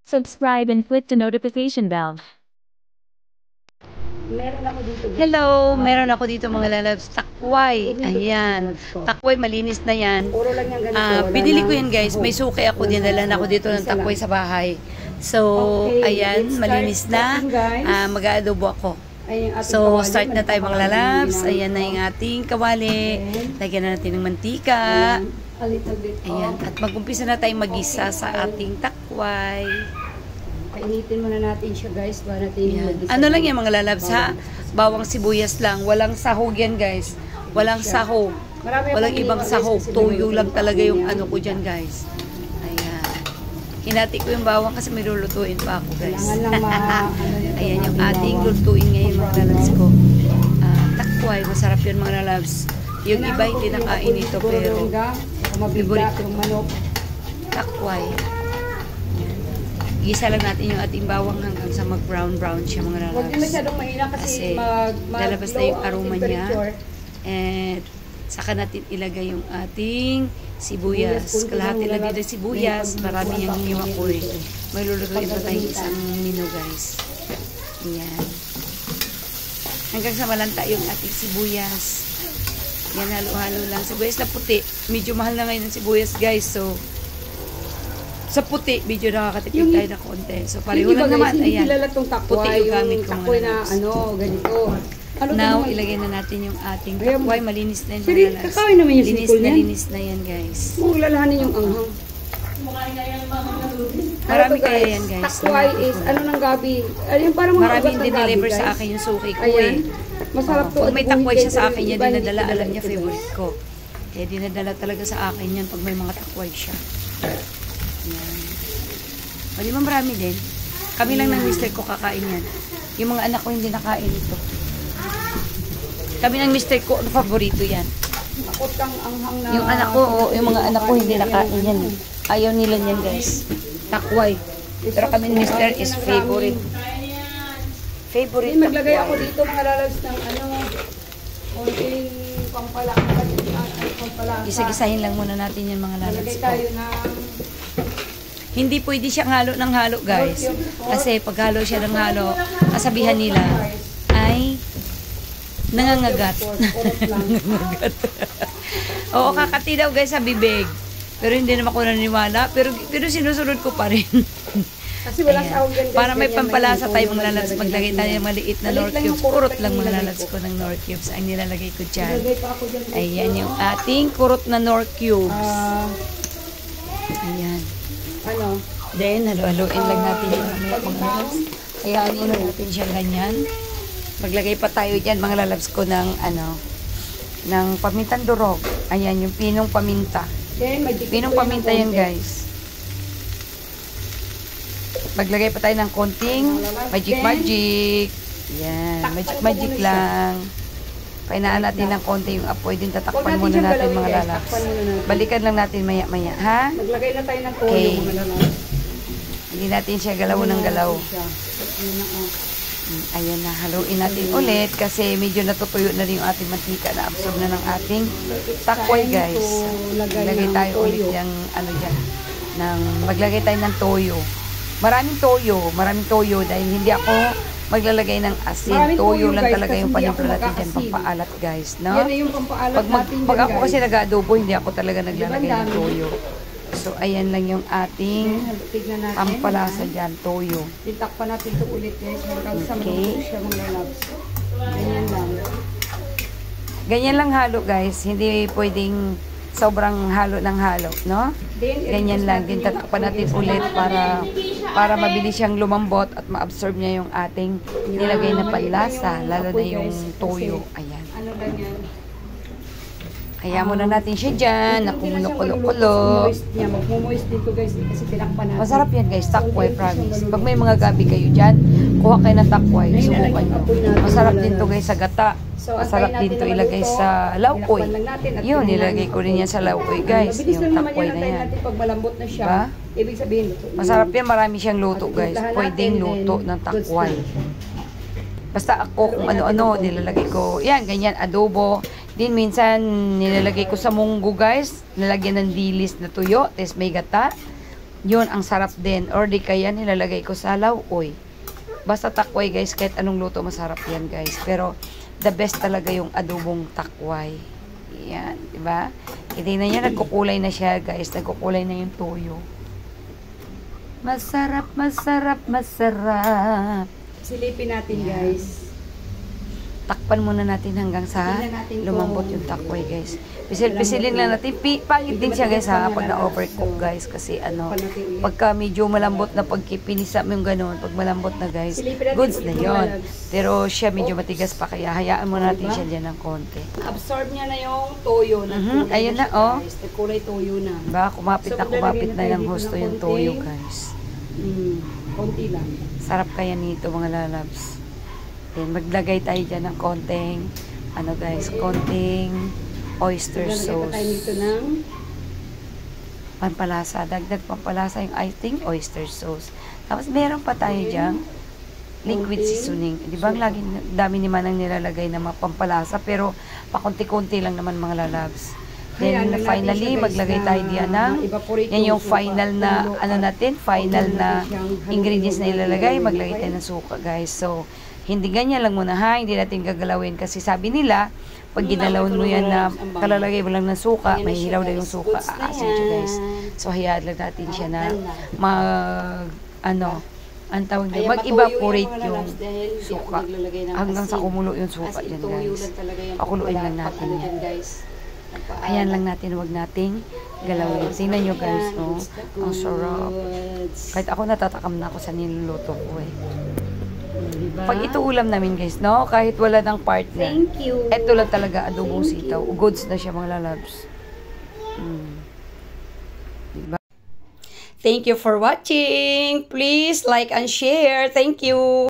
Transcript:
subscribe and click the notification bell. Hello, meron ako dito mga lalabs. Takway. Ayan. Takway, malinis na yan. Binili ko yan guys. May suki ako. Dinala na ako dito ng takway sa bahay. So, ayan. Malinis na. Mag-aadobo ako. So, start na tayo mga lalabs. Ayan na yung ating kawali. Lagyan na natin ng mantika. Ayan. At mag-umpisa na tayo mag-isa sa ating takway. Painitin muna natin siya guys para natin ano lang yan mga lalabs ha, bawang sibuyas lang, walang sahog yan guys, walang sahog, walang ibang sahog, tuyo lang talaga yung ano ko dyan guys. Ayan, hinati ko yung bawang kasi may lulutuin pa ako guys. Ayan yung ating lutuin ngayon mga lalabs ko. Takway, masarap yun mga lalabs. Yung iba hindi nakain ito pero favorite ko takway. Gisa lang natin yung ating bawang hanggang sa mag-brown-brown siya mga lalabs. Huwag din masyadong mainit kasi lalabas na yung aroma niya. And saka natin ilagay yung ating sibuyas. Kalahati lang dito sibuyas. Marami yung hiniwa ko eh. May lulutuin pa tayong isang mino guys. Ayan. Hanggang sa malanta yung ating sibuyas. Yan, halo-halo lang. Sibuyas na puti. Medyo mahal na ngayon ang sibuyas guys. So, sa puti, medyo nakakatipid tayo na konti. So, pareho lang naman. Hindi Ayan. kilala itong takway. Puti yung gamit ko takway na ganito. Now, ilagay na natin yung ating takway. Malinis na yun. Kakawin naman yung sikul niyan. Linis na yan, guys. Huwag lalahanin yung anghang. Marami kaya yan, guys. Takway is, ng gabi? Parang mga maraming dineliver sa akin yung suki ko eh. Masarap to. Pag may takway siya sa akin yan, dinadala. Alam niya, favorite ko. Kaya dinadala talaga sa akin yan pag may mga takway siya. Yan. O, di ba marami din? Kami lang ng mister ko kakain yan. Yung mga anak ko hindi nakain ito. Kami ng mister ko, favorito yan. Takot kang anghang na... Yung anak ko, yung mga anak ko hindi nakain yan. Ayaw nila yan guys. Takway. Pero kami ng mister is favorite. Favorite takway. Maglagay ako dito mga lalabs ng konting pampalasa. Gisa-gisahin lang muna natin yan mga lalabs Maglagay ko. tayo ng... Hindi pwede siyang halo ng halo guys. Kasi pag halo siya ng halo, kasabihan nila ay nangangagat. Nangangagat. Oo, kakati daw guys sa bibig. Pero hindi naman ako naniniwala. Pero sinusunod ko pa rin. Kasi wala sahog yan guys. Para may pampalasa tayo mga lalabs. Maglagay tayo ng maliit na nor cubes. Kurot lang mga lalabs ko ng nor cubes. Ang nilalagay ko dyan. Ayan yung ating kurot na nor cubes. Ayan. Then, halo-haloin lang natin yung mga lalabs. Hayaan muna natin siya ganyan. Maglagay pa tayo dyan, mga lalabs ko, ng ng pamintang durog. Ayan, yung pinong paminta. Pinong paminta yan, guys. Maglagay pa tayo ng konting magic. Ayan, magic lang. Painaan natin ng konti yung apoy din. Tatakpan muna natin mga lalabs. Balikan lang natin maya-maya, ha? Maglagay na tayo ng toyo mga lalabs. Hindi natin siya galaw ng galaw. Ayan na, haluin natin ulit kasi medyo natutuyo na rin yung ating mantika na absorb na ng ating takway guys. Maglagay tayo ulit yung dyan. Maglagay tayo ng toyo. Maraming toyo dahil hindi ako maglalagay ng asin. Toyo lang talaga yung panimpla natin dyan, pampaalat guys. No? Yan yung pampaalat natin. Pag ako kasi nag-adobo, hindi ako talaga naglalagay ng toyo. So, ayan lang yung ating pampalasa dyan, toyo. Titakpan natin ito ulit guys. Hanggang sa maluto siya mga lalabs. Ganyan lang. Ganyan lang halo guys. Hindi pwedeng sobrang halo ng halo, no? Ganyan lang. Din tatakpan natin ulit para mabilis siyang lumambot at ma-absorb niya yung ating nilagay na panlasa. Lalo na yung toyo. Ayan. Ano lang yan? Kaya muna natin siya dyan, nakumulo-kulo-kulo. Mag-moist dito guys, kasi tinakpan natin. Masarap yan guys, takway, promise. Pag may mga gabi kayo dyan, kuha kayo ng takway, subukan nyo. Masarap din to guys sa gata. Masarap din to ilagay sa laukoy. Yun, nilagay ko rin yan sa laukoy guys, yung takway na yan. Pag malambot na siya, diba? ibig sabihin, masarap yan, marami siyang luto guys. Pwedeng luto ng takway. Basta ako kung ano-ano, nilalagay ko. Yan, ganyan, adobo. Din minsan, nilalagay ko sa munggo guys. Nilagyan ng dilis na tuyo. Tapos may gata. Yun, ang sarap din. Or di kaya nilalagay ko sa lauoy. Basta takway guys, kahit anong luto masarap yan guys. Pero the best talaga yung adobong takway. Yan, di ba? Hindi na yan, nagkukulay na siya guys. Nagkukulay na yung tuyo. Masarap, masarap, masarap. Silipin natin guys. Takpan muna natin hanggang sa Tingnan natin lumambot kung yung takway guys. Pisil-pisilin lang natin. Pangit din siya guys ha, pag na-overcook guys. Kasi ano, pagka medyo malambot na pagkipinisa mo yung ganun, pag malambot na guys, goods na yon. Pero siya medyo matigas pa, kaya hayaan mo natin siya dyan ng konti. Absorb niya na yung toyo. Ayun na oh. Nagkulay toyo na. Ba, kumapit na ng husto yung toyo guys. Konti lang. Sarap kaya nito mga lalabs. Then maglagay tayo dyan ng konting, ano guys, konting oyster sauce. Tayo nito ng pampalasa. Dagdag pampalasa yung I think oyster sauce. Tapos meron pa tayo dyan liquid seasoning. Di ba ang lagi, dami ni Manang nilalagay na mga pampalasa, pero pakunti-kunti lang naman mga lalabs. Then finally, maglagay tayo diyan ng, yan yung final na, ano natin, final na ingredients na ilalagay. Maglagay tayo ng suka guys. So, hindi ganyan lang muna ha, hindi natin gagalawin kasi sabi nila, pag ginalawan mo yan na kalalagay mo lang ng suka, may hilaw na yung suka, aasin siya guys. So hayaan lang natin siya na ang tawag nyo, mag-evaporate yung suka hanggang sa kumulo yung suka dyan guys. Pakuluin lang natin yan. Ayan lang natin, huwag nating galawin. Tingnan nyo guys, no? Ang sarap. Kahit ako natatakam na ako sa niluluto ko eh. Pag ito ulam namin guys, no? Kahit wala ng partner. Thank you. Ito lang talaga adobong sitaw. Goods na siya mga lalabs. Diba? Thank you for watching. Please like and share. Thank you.